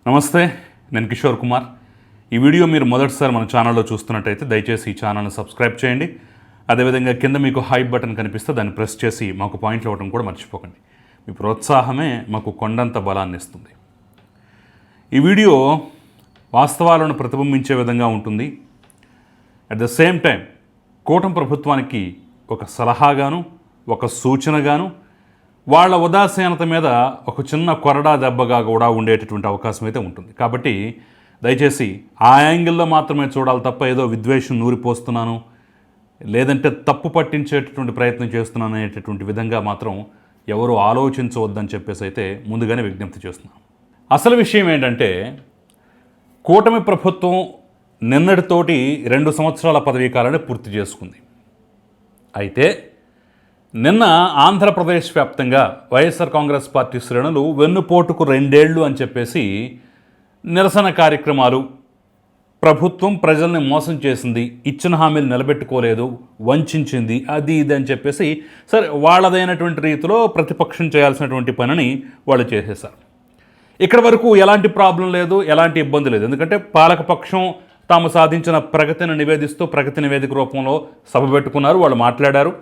నమస్తే, నేను కిషోర్ కుమార్. ఈ వీడియో మీరు మొదటిసారి మన ఛానల్లో చూస్తున్నట్టయితే దయచేసి ఈ ఛానల్ని సబ్స్క్రైబ్ చేయండి. అదేవిధంగా కింద మీకు హైప్ బటన్ కనిపిస్తే దాన్ని ప్రెస్ చేసి మాకు పాయింట్లు ఇవ్వడం కూడా మర్చిపోకండి. మీ ప్రోత్సాహమే మాకు కొండంత బలాన్ని ఇస్తుంది. ఈ వీడియో వాస్తవాలను ప్రతిబింబించే విధంగా ఉంటుంది. అట్ ద సేమ్ టైం కూటమి ప్రభుత్వానికి ఒక సలహాగాను, ఒక సూచనగాను, వాళ్ళ ఉదాసీనత మీద ఒక చిన్న కొరడా దెబ్బగా కూడా ఉండేటటువంటి అవకాశం అయితే ఉంటుంది. కాబట్టి దయచేసి ఆ యాంగిల్లో మాత్రమే చూడాలి తప్ప ఏదో విద్వేషం నూరిపోస్తున్నాను, లేదంటే తప్పు పట్టించేటటువంటి ప్రయత్నం చేస్తున్నాను అనేటటువంటి విధంగా మాత్రం ఎవరు ఆలోచించవద్దని చెప్పేసి అయితే ముందుగానే విజ్ఞప్తి చేస్తున్నాను. అసలు విషయం ఏంటంటే, కూటమి ప్రభుత్వం నిన్నటితోటి 2 సంవత్సరాల పదవీ కాలాన్ని పూర్తి చేసుకుంది. అయితే నిన్న ఆంధ్రప్రదేశ్ వ్యాప్తంగా వైఎస్ఆర్ కాంగ్రెస్ పార్టీ శ్రేణులు వెన్నుపోటుకు 2 ఏళ్ళు అని చెప్పేసి నిరసన కార్యక్రమాలు, ప్రభుత్వం ప్రజల్ని మోసం చేసింది, ఇచ్చిన హామీలు నిలబెట్టుకోలేదు, వంచింది, అది ఇది అని చెప్పేసి సరే వాళ్ళదైనటువంటి రీతిలో ప్రతిపక్షం చేయాల్సినటువంటి పనిని వాళ్ళు చేసేశారు. ఇక్కడ వరకు ఎలాంటి ప్రాబ్లం లేదు, ఎలాంటి ఇబ్బంది లేదు. ఎందుకంటే పాలకపక్షం తాము సాధించిన ప్రగతిని నివేదిస్తూ ప్రగతి నివేదిక రూపంలో సభ పెట్టుకున్నారు, వాళ్ళు మాట్లాడారు,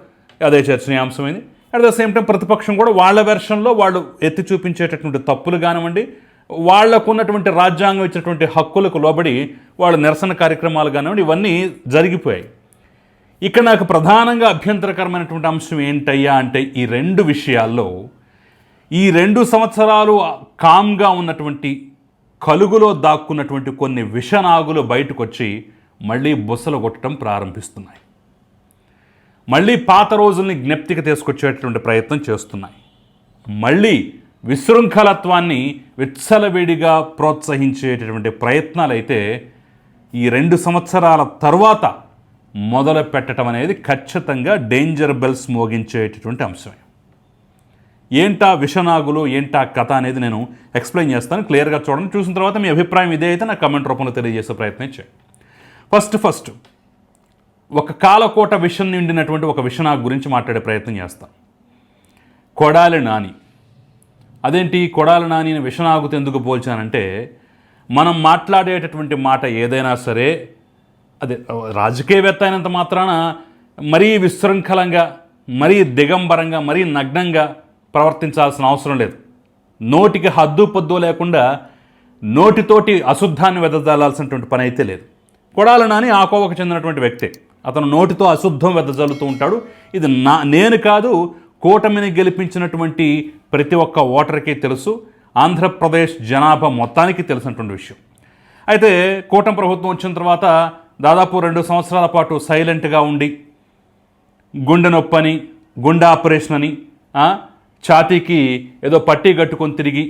అదే చర్చనీయాంశమైంది. అట్ ద సేమ్ టైం ప్రతిపక్షం కూడా వాళ్ళ వెర్షన్లో వాళ్ళు ఎత్తి చూపించేటటువంటి తప్పులు కానివ్వండి, వాళ్లకు ఉన్నటువంటి రాజ్యాంగం ఇచ్చినటువంటి హక్కులకు లోబడి వాళ్ళ నిరసన కార్యక్రమాలు కానివ్వండి, ఇవన్నీ జరిగిపోయాయి. ఇక్కడ నాకు ప్రధానంగా అభ్యంతరకరమైనటువంటి అంశం ఏంటయ్యా అంటే, ఈ 2 విషయాల్లో ఈ 2 సంవత్సరాలు కామ్గా ఉన్నటువంటి కలుగులో దాక్కున్నటువంటి కొన్ని విషనాగులు బయటకు వచ్చి మళ్ళీ బుసలు కొట్టడం ప్రారంభిస్తున్నాయి. మళ్ళీ పాత రోజుల్ని జ్ఞప్తికి తీసుకొచ్చేటటువంటి ప్రయత్నం చేస్తున్నాయి. మళ్ళీ విశృంఖలత్వాన్ని విచ్చలవిడిగా ప్రోత్సహించేటటువంటి ప్రయత్నాలు అయితే ఈ 2 సంవత్సరాల తర్వాత మొదలు పెట్టడం అనేది ఖచ్చితంగా డేంజర్ బెల్స్ మోగించేటటువంటి అంశమే. ఏంటా విషనాగులు, ఏంటా కథ అనేది నేను ఎక్స్ప్లెయిన్ చేస్తాను. క్లియర్గా చూడండి. చూసిన తర్వాత మీ అభిప్రాయం ఇదే అయితే నాకు కమెంట్ రూపంలో తెలియజేసే ప్రయత్నం చేయండి. ఫస్ట్ ఒక కాలకోట విషం నిండినటువంటి ఒక విషనాగు గురించి మాట్లాడే ప్రయత్నం చేస్తాను. కొడాలి నాని. అదేంటి కొడాలి నానిని విషనాగుతో ఎందుకు పోల్చానంటే, మనం మాట్లాడేటటువంటి మాట ఏదైనా సరే అదే రాజకీయవేత్త అయినంత మాత్రాన మరీ విశృంఖలంగా, మరీ దిగంబరంగా, మరీ నగ్నంగా ప్రవర్తించాల్సిన అవసరం లేదు. నోటికి హద్దు పొద్దు లేకుండా నోటితోటి అశుద్ధాన్ని వెదజల్లాల్సినటువంటి పని అయితే లేదు. కొడాలి నాని ఆ కోవకు చెందినటువంటి వ్యక్తే. అతను నోటితో అశుద్ధం వెదజల్లుతూ ఉంటాడు. ఇది నేను కాదు, కూటమిని గెలిపించినటువంటి ప్రతి ఒక్క ఓటర్కి తెలుసు, ఆంధ్రప్రదేశ్ జనాభా మొత్తానికి తెలిసినటువంటి విషయం. అయితే కూటమి ప్రభుత్వం వచ్చిన తర్వాత దాదాపు 2 సంవత్సరాల పాటు సైలెంట్గా ఉండి గుండె నొప్పని, గుండె ఆపరేషన్ అని, ఛాతీకి ఏదో పట్టీ కట్టుకొని తిరిగి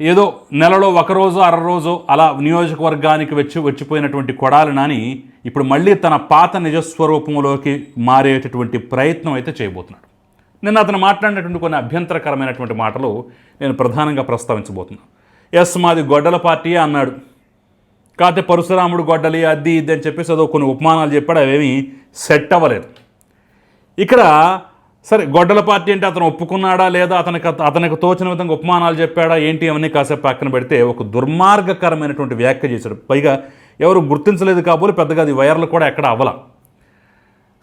ఏదో నెలలో 1 రోజు 1/2 రోజు అలా నియోజకవర్గానికి వచ్చిపోయినటువంటి కొడాలి నాని ఇప్పుడు మళ్ళీ తన పాత నిజస్వరూపంలోకి మారేటటువంటి ప్రయత్నం అయితే చేయబోతున్నాడు. నిన్న అతను మాట్లాడినటువంటి కొన్ని అభ్యంతరకరమైనటువంటి మాటలు నేను ప్రధానంగా ప్రస్తావించబోతున్నాను. మాది గొడ్డల పార్టీ అన్నాడు. కాకపోతే పరశురాముడు గొడ్డలి అది ఇది అని చెప్పేసి ఏదో కొన్ని ఉపమానాలు చెప్పాడు, అవేమీ సెట్ అవ్వలేదు. ఇక్కడ సరే గొడ్డల పార్టీ అంటే అతను ఒప్పుకున్నాడా లేదా, అతనికి తోచిన విధంగా ఉపమానాలు చెప్పాడా ఏంటి అవన్నీ కాసేపు పక్కన పెడితే ఒక దుర్మార్గకరమైనటువంటి వ్యాఖ్య చేశాడు. పైగా ఎవరు గుర్తించలేదు కాబోలు పెద్దగా అది వైరల్ కూడా ఎక్కడ అవ్వాల.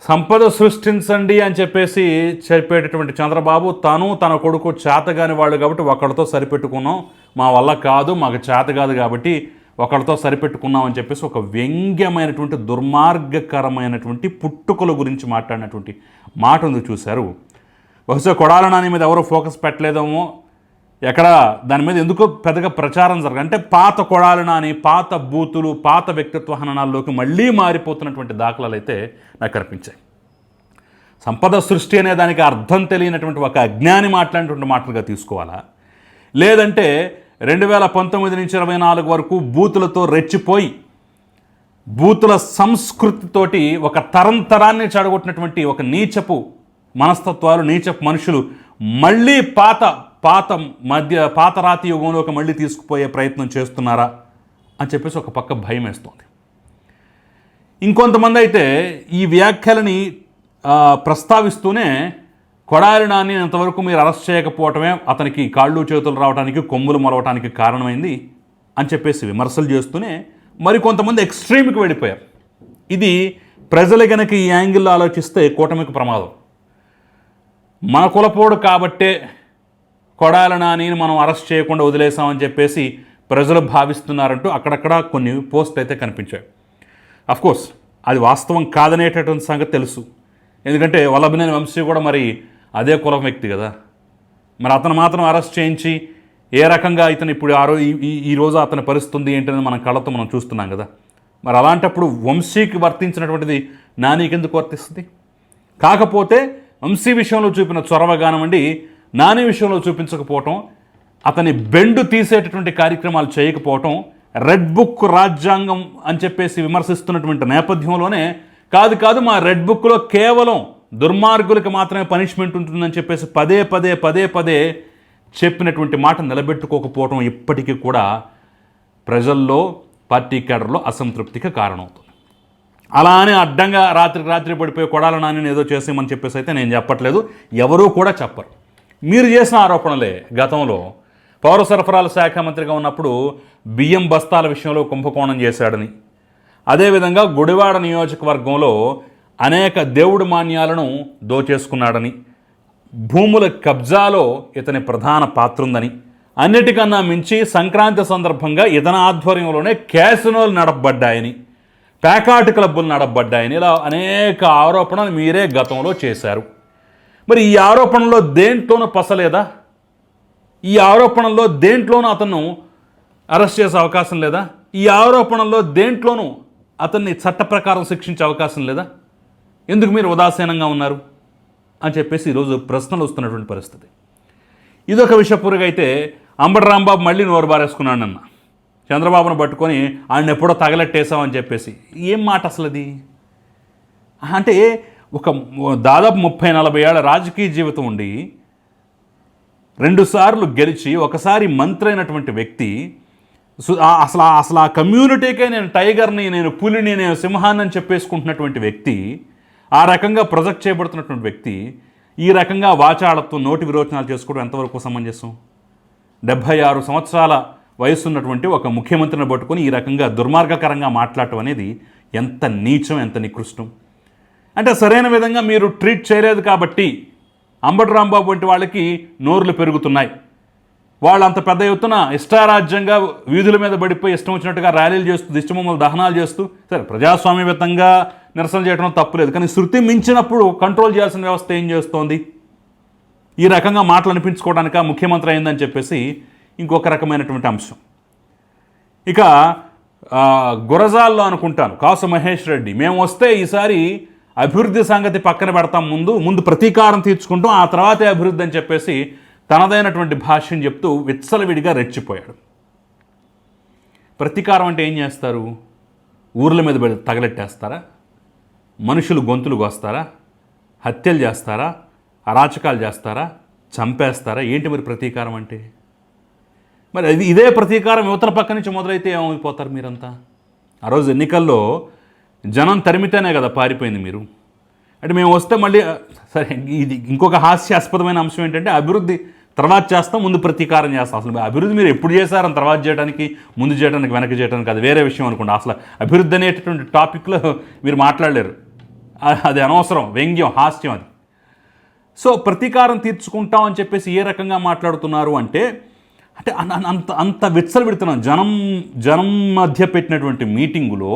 సంపద సృష్టించండి అని చెప్పేసి చెప్పేటటువంటి చంద్రబాబు తను తన కొడుకు చేతగాని వాళ్ళు కాబట్టి ఒకళ్ళతో సరిపెట్టుకున్నాం, మా వల్ల కాదు, మాకు చేత కాదు కాబట్టి ఒకళ్ళతో సరిపెట్టుకున్నాం అని చెప్పేసి ఒక వ్యంగ్యమైనటువంటి దుర్మార్గకరమైనటువంటి పుట్టుకల గురించి మాట్లాడినటువంటి మాట ఉంది చూశారు. బహుశా కొడాలి నాని మీద ఎవరో ఫోకస్ పెట్టలేదేమో, ఎక్కడ దాని మీద ఎందుకో పెద్దగా ప్రచారం జరగదు. అంటే పాత కొడాలి నాని, పాత బూతులు, పాత వ్యక్తిత్వ హననాల్లోకి మళ్ళీ మారిపోతున్నటువంటి దాఖలాలు అయితే నాకు కనిపించాయి. సంపద సృష్టి అనే దానికి అర్థం తెలియనటువంటి ఒక అజ్ఞాని మాట్లాడినటువంటి మాటలుగా తీసుకోవాలా, లేదంటే 2019 నుంచి 24 వరకు బూతులతో రెచ్చిపోయి బూతుల సంస్కృతితోటి ఒక తరాన్ని చెడగొట్టినటువంటి ఒక నీచపు మనస్తత్వాలు, నీచపు మనుషులు మళ్ళీ పాత రాతి యుగంలోకి మళ్ళీ తీసుకుపోయే ప్రయత్నం చేస్తున్నారా అని చెప్పేసి ఒక పక్క భయం వేస్తుంది. ఇంకొంతమంది అయితే ఈ వ్యాఖ్యలని ప్రస్తావిస్తూనే కొడాలి నాని ఇంతవరకు మీరు అరెస్ట్ చేయకపోవటమే అతనికి కాళ్ళు చేతులు రావడానికి, కొమ్ములు మొలవటానికి కారణమైంది. అని చెప్పేసి విమర్శలు చేస్తూనే మరికొంతమంది ఎక్స్ట్రీమ్కి వెళ్ళిపోయారు. ఇది ప్రజలు గనక ఈ యాంగిల్లో ఆలోచిస్తే కూటమికి ప్రమాదం. మన కులపోడు కాబట్టే కొడాల నానిని మనం అరెస్ట్ చేయకుండా వదిలేసామని చెప్పేసి ప్రజలు భావిస్తున్నారంటూ అక్కడక్కడ కొన్ని పోస్టులు అయితే కనిపించాయి. అఫ్కోర్స్ అది వాస్తవం కాదనేటటువంటి సంగతి తెలుసు. ఎందుకంటే వల్లభనేని వంశీ కూడా మరి అదే కులం వ్యక్తి కదా. మరి అతను మాత్రం అరెస్ట్ చేయించి ఏ రకంగా ఇతను ఇప్పుడు ఈరోజు అతని పరిస్థితి ఏంటనేది మన కళ్ళతో మనం చూస్తున్నాం కదా. మరి అలాంటప్పుడు వంశీకి వర్తించినటువంటిది నానికి ఎందుకు వర్తిస్తుంది? కాకపోతే వంశీ విషయంలో చూపిన చొరవ కానివ్వండి, నాని విషయంలో చూపించకపోవటం, అతని బెండు తీసేటటువంటి కార్యక్రమాలు చేయకపోవటం, రెడ్ బుక్ రాజ్యాంగం అని చెప్పేసి విమర్శిస్తున్నటువంటి నేపథ్యంలోనే కాదు మా రెడ్ బుక్లో కేవలం దుర్మార్గులకు మాత్రమే పనిష్మెంట్ ఉంటుందని చెప్పేసి పదే చెప్పినటువంటి మాట నిలబెట్టుకోకపోవటం ఇప్పటికీ కూడా ప్రజల్లో, పార్టీ కేడర్లో అసంతృప్తికి కారణమవుతుంది. అలానే అడ్డంగా రాత్రి పడిపోయి కొడాల నానిని ఏదో చేసేమని చెప్పేసి అయితే నేను చెప్పట్లేదు, ఎవరూ కూడా చెప్పరు. మీరు చేసిన ఆరోపణలే. గతంలో పౌర సరఫరాల శాఖ మంత్రిగా ఉన్నప్పుడు బియ్యం బస్తాల విషయంలో కుంభకోణం చేశాడని, అదేవిధంగా గుడివాడ నియోజకవర్గంలో అనేక దేవుడి మాన్యాలను దోచేసుకున్నాడని, భూముల కబ్జాలో ఇతని ప్రధాన పాత్ర ఉందని, అన్నిటికన్నా మించి సంక్రాంతి సందర్భంగా ఇతని ఆధ్వర్యంలోనే క్యాసినోలు నడపబడ్డాయని, ప్యాకాట్ క్లబ్బులు నడపబడ్డాయని, ఇలా అనేక ఆరోపణలు మీరే గతంలో చేశారు. మరి ఈ ఆరోపణలో దేంట్లోనూ పసలేదా? ఈ ఆరోపణల్లో దేంట్లోనూ అతను అరెస్ట్ చేసే అవకాశం లేదా? ఈ ఆరోపణల్లో దేంట్లోనూ అతన్ని చట్ట ప్రకారం శిక్షించే అవకాశం లేదా? ఎందుకు మీరు ఉదాసీనంగా ఉన్నారు అని చెప్పేసి ఈరోజు ప్రశ్నలు వస్తున్నటువంటి పరిస్థితి. ఇదొక విషపూరిగా అయితే అంబటి రాంబాబు మళ్ళీ నోరు బారేసుకున్నాడు అన్న. చంద్రబాబును పట్టుకొని ఆయన ఎప్పుడో తగలెట్టేసామని చెప్పేసి. ఏం మాట అసలు అది? అంటే ఒక దాదాపు 30-40 ఏళ్ల రాజకీయ జీవితం ఉండి 2 సార్లు గెలిచి ఒకసారి మంత్రి అయినటువంటి వ్యక్తి, అసలు ఆ కమ్యూనిటీకే నేను టైగర్ని, నేను పులిని, నేను సింహాన్ని అని చెప్పేసుకుంటున్నటువంటి వ్యక్తి, ఆ రకంగా ప్రొజెక్ట్ చేయబడుతున్నటువంటి వ్యక్తి ఈ రకంగా వాచాడతో నోటి విరోచనాలు చేసుకోవడం ఎంతవరకు సమంజసం? 76 సంవత్సరాల వయసున్నటువంటి ఒక ముఖ్యమంత్రిని పట్టుకొని ఈ రకంగా దుర్మార్గకరంగా మాట్లాడటం అనేది ఎంత నీచం, ఎంత నికృష్టం. అంటే సరైన విధంగా మీరు ట్రీట్ చేయలేదు కాబట్టి అంబటి రాంబాబు వంటి వాళ్ళకి నోర్లు పెరుగుతున్నాయి. వాళ్ళు అంత పెద్ద ఎత్తున ఇష్టారాజ్యంగా వీధుల మీద పడిపోయి ఇష్టం వచ్చినట్టుగా ర్యాలీలు చేస్తూ, దిష్టిబొమ్మలు దహనాలు చేస్తూ, సరే ప్రజాస్వామ్యబద్ధంగా నిరసన చేయడం తప్పులేదు, కానీ శృతి మించినప్పుడు కంట్రోల్ చేయాల్సిన వ్యవస్థ ఏం చేస్తోంది? ఈ రకంగా మాటలు అనిపించుకోవడానిక ముఖ్యమంత్రి అయిందని చెప్పేసి ఇంకొక రకమైనటువంటి అంశం. ఇక గురజాల్లో అనుకుంటాను కాసు మహేష్ రెడ్డి, మేము వస్తే ఈసారి అభివృద్ధి సంగతి పక్కన పెడతాం, ముందు ప్రతీకారం తీర్చుకుంటాం, ఆ తర్వాతే అభివృద్ధి అని చెప్పేసి తనదైనటువంటి భాష్యం చెప్తూ విచ్చలవిడిగా రెచ్చిపోయాడు. ప్రతీకారం అంటే ఏం చేస్తారు? ఊర్ల మీద తగలెట్టేస్తారా? మనుషులు గొంతులు కోస్తారా? హత్యలు చేస్తారా? అరాచకాలు చేస్తారా? చంపేస్తారా? ఏంటి మరి ప్రతీకారం అంటే? మరి ఇదే ప్రతీకారం యువతల పక్క నుంచి మొదలైతే ఏమైపోతారు మీరంతా? ఆ రోజు ఎన్నికల్లో జనం తరిమితేనే కదా పారిపోయింది మీరు. అంటే మేము వస్తే మళ్ళీ సరే. ఇది ఇంకొక హాస్యాస్పదమైన అంశం ఏంటంటే అభివృద్ధి తర్వాత చేస్తాం, ముందు ప్రతీకారం చేస్తాం. అసలు అభివృద్ధి మీరు ఎప్పుడు చేశారని తర్వాత చేయడానికి, ముందు చేయడానికి, వెనక్కి చేయడానికి అది వేరే విషయం అనుకోండి. అసలు అభివృద్ధి అనేటటువంటి టాపిక్లో మీరు మాట్లాడలేరు, అది అనవసరం, వ్యంగ్యం, హాస్యం అది. సో ప్రతీకారం తీర్చుకుంటాం అని చెప్పేసి ఏ రకంగా మాట్లాడుతున్నారు అంటే అంత విచ్చలవిడుతున్నాం. జనం మధ్య పెట్టినటువంటి మీటింగులో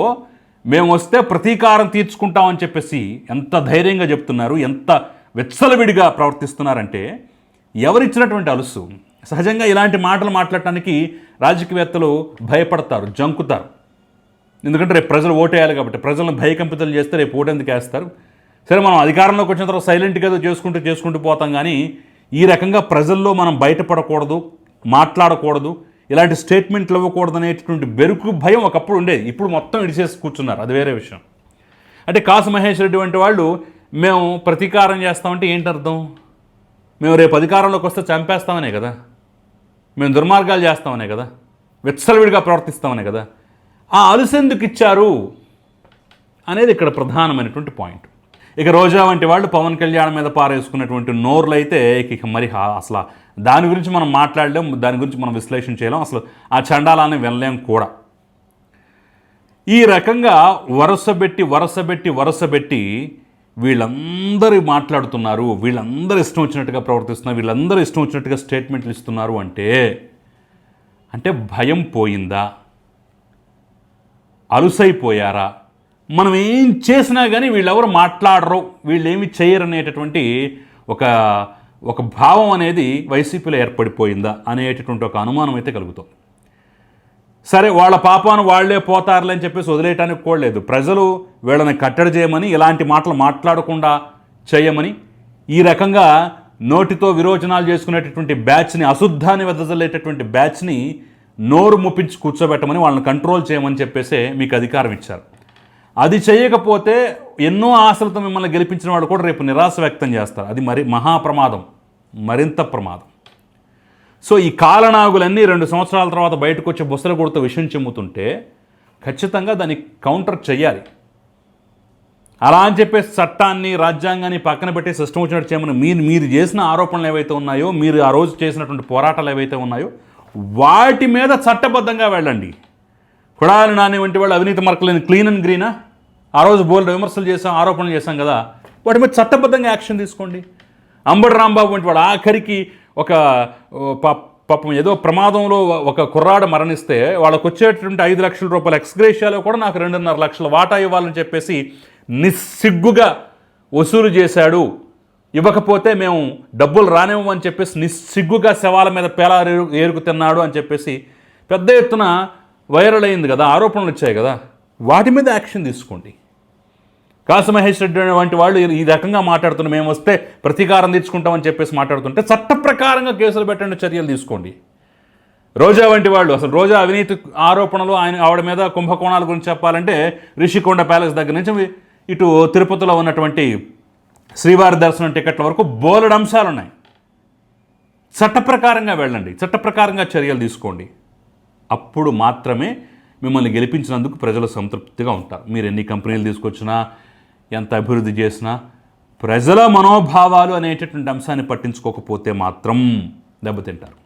మేము వస్తే ప్రతీకారం తీర్చుకుంటామని చెప్పేసి ఎంత ధైర్యంగా చెప్తున్నారు, ఎంత విచ్చలవిడిగా ప్రవర్తిస్తున్నారంటే ఎవరిచ్చినటువంటి అలుసు? సహజంగా ఇలాంటి మాటలు మాట్లాడటానికి రాజకీయవేత్తలు భయపడతారు, జంకుతారు. ఎందుకంటే రేపు ప్రజలు ఓటేయాలి కాబట్టి. ప్రజలను భయకంపితులు చేస్తే రేపు ఓటెందుకు వేస్తారు? సరే, మనం అధికారంలోకి వచ్చిన తర్వాత సైలెంట్గా చేసుకుంటూ పోతాం, కానీ ఈ రకంగా ప్రజల్లో మనం బయటపడకూడదు, మాట్లాడకూడదు, ఇలాంటి స్టేట్మెంట్లు ఇవ్వకూడదు అనేటటువంటి బెరుకు భయం ఒకప్పుడు ఉండేది. ఇప్పుడు మొత్తం ఇడిచేసి కూర్చున్నారు, అది వేరే విషయం. అంటే కాసు మహేష్ రెడ్డి వంటి వాళ్ళు మేము ప్రతీకారం చేస్తామంటే ఏంటి అర్థం? మేము రేపు అధికారంలోకి వస్తే చంపేస్తామనే కదా, మేము దుర్మార్గాలు చేస్తామనే కదా, విచ్చలవిడిగా ప్రవర్తిస్తామనే కదా. ఆ అలుసెందుకు ఇచ్చారు అనేది ఇక్కడ ప్రధానమైనటువంటి పాయింట్. ఇక రోజా వంటి వాళ్ళు పవన్ కళ్యాణ్ మీద పారేసుకున్నటువంటి నోర్లు అయితే ఇక మరి అసలు దాని గురించి మనం మాట్లాడలేం, దాని గురించి మనం విశ్లేషణ చేయలేం, అసలు ఆ చండాలాన్ని వినలేం కూడా. ఈ రకంగా వరుసబెట్టి వీళ్ళందరూ మాట్లాడుతున్నారు, వీళ్ళందరూ ఇష్టం వచ్చినట్టుగా ప్రవర్తిస్తున్నారు, వీళ్ళందరూ ఇష్టం వచ్చినట్టుగా స్టేట్మెంట్లు ఇస్తున్నారు అంటే భయం పోయిందా? అలుసైపోయారా? మనం ఏం చేసినా కానీ వీళ్ళెవరు మాట్లాడరు, వీళ్ళు ఏమి చేయరనేటటువంటి ఒక భావం అనేది వైసీపీలో ఏర్పడిపోయిందా అనేటటువంటి ఒక అనుమానం అయితే కలుగుతుంది. సరే, వాళ్ళ పాపాను వాళ్లే పోతారులే అని చెప్పేసి వదిలేయటానికి కూడా లేదు. ప్రజలు వీళ్ళని కట్టడి చేయమని, ఇలాంటి మాటలు మాట్లాడకుండా చేయమని, ఈ రకంగా నోటితో విరోచనాలు చేసుకునేటటువంటి బ్యాచ్ని, అశుద్ధాన్ని వెదజల్లేటటువంటి బ్యాచ్ని నోరు ముప్పించి కూర్చోబెట్టమని, వాళ్ళని కంట్రోల్ చేయమని చెప్పేసే మీకు అధికారం ఇచ్చారు. అది చేయకపోతే ఎన్నో ఆశలతో మిమ్మల్ని గెలిపించిన వాళ్ళు కూడా రేపు నిరాశ వ్యక్తం చేస్తారు. అది మరి మహాప్రమాదం, మరింత ప్రమాదం. సో ఈ కాలనాగులన్నీ 2 సంవత్సరాల తర్వాత బయటకు వచ్చే బుసలు కొడుతూ విషయం చెమ్ముతుంటే ఖచ్చితంగా దాన్ని కౌంటర్ చేయాలి. అలా అని చెప్పేసి చట్టాన్ని, రాజ్యాంగాన్ని పక్కన పెట్టి సిస్టమ్ వచ్చినట్టు చేయమని మీరు చేసిన ఆరోపణలు ఏవైతే ఉన్నాయో, మీరు ఆ రోజు చేసినటువంటి పోరాటాలు ఏవైతే ఉన్నాయో వాటి మీద చట్టబద్ధంగా వెళ్ళండి. కొడాలి నాని వంటి వాళ్ళు అవినీతి మరకలేని క్లీన్ అండ్ గ్రీనా? ఆ రోజు బోల్డ్ విమర్శలు చేసాం, ఆరోపణలు చేశాం కదా, వాటి మీద చట్టబద్ధంగా యాక్షన్ తీసుకోండి. అంబటి రాంబాబు వంటి వాడు ఆఖరికి ఒక పాపం ఏదో ప్రమాదంలో ఒక కుర్రాడు మరణిస్తే వాళ్ళకు వచ్చేటటువంటి 5 లక్షల రూపాయల ఎక్స్గ్రేషియాలో కూడా నాకు 2.5 లక్షల వాటా ఇవ్వాలని చెప్పేసి నిస్సిగ్గుగా వసూలు చేశాడు. ఇవ్వకపోతే మేము డబ్బులు రానివ్వము అని చెప్పేసి నిస్సిగ్గుగా శవాల మీద ఏరుకు తిన్నాడు అని చెప్పేసి పెద్ద ఎత్తున వైరల్ అయింది కదా, ఆరోపణలు వచ్చాయి కదా, వాటి మీద యాక్షన్ తీసుకోండి. కాసు మహేష్ రెడ్డి వంటి వాళ్ళు ఈ రకంగా మాట్లాడుతున్నారు, మేము వస్తే ప్రతీకారం తీర్చుకుంటామని చెప్పేసి మాట్లాడుతుంటే చట్ట ప్రకారంగా కేసులు పెట్టండి, చర్యలు తీసుకోండి. రోజా వంటి వాళ్ళు, అసలు రోజా అవినీతి ఆరోపణలు, ఆవిడ మీద కుంభకోణాల గురించి చెప్పాలంటే రిషికొండ ప్యాలెస్ దగ్గర నుంచి ఇటు తిరుపతిలో ఉన్నటువంటి శ్రీవారి దర్శనం టికెట్ల వరకు బోలెడు అంశాలు ఉన్నాయి. చట్ట ప్రకారంగా వెళ్ళండి, చట్ట ప్రకారంగా చర్యలు తీసుకోండి. అప్పుడు మాత్రమే మిమ్మల్ని గెలిపించినందుకు ప్రజలు సంతృప్తిగా ఉంటారు. మీరు ఎన్ని కంపెనీలు తీసుకొచ్చినా, ఎంత అభివృద్ధి చేసినా, ప్రజల మనోభావాలు అనేటటువంటి అంశాన్ని పట్టించుకోకపోతే మాత్రం దెబ్బతింటారు.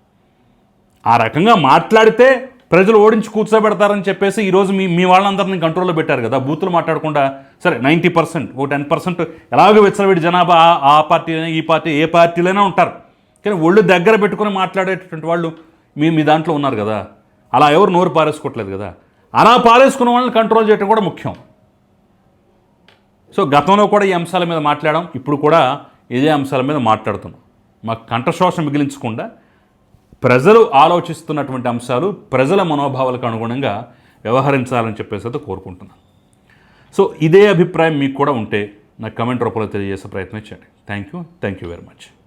ఆ రకంగా మాట్లాడితే ప్రజలు ఓడించి కూర్చోబెడతారని చెప్పేసి ఈరోజు మీ వాళ్ళందరినీ కంట్రోల్లో పెట్టారు కదా. బూతులు మాట్లాడకుండా, సరే 90%, ఓ 10% ఎలాగో విచ్చలవిడి జనాభా ఆ పార్టీ ఈ పార్టీ ఏ పార్టీలోనే ఉంటారు, కానీ ఒళ్ళు దగ్గర పెట్టుకుని మాట్లాడేటటువంటి వాళ్ళు మీ దాంట్లో ఉన్నారు కదా. అలా ఎవరు నోరు పారేసుకోవట్లేదు కదా. అలా పారేసుకున్న వాళ్ళని కంట్రోల్ చేయడం కూడా ముఖ్యం. సో గతంలో కూడా ఈ అంశాల మీద మాట్లాడాం, ఇప్పుడు కూడా ఇదే అంశాల మీద మాట్లాడుతున్నాం. మాకు కంఠశోష మిగిలించకుండా ప్రజలు ఆలోచిస్తున్నటువంటి అంశాలు, ప్రజల మనోభావాలకు అనుగుణంగా వ్యవహరించాలని చెప్పేసి అయితే కోరుకుంటున్నాను. సో ఇదే అభిప్రాయం మీకు కూడా ఉంటే నాకు కమెంట్ రూపంలో తెలియజేసే ప్రయత్నం చేయండి. Thank you very much.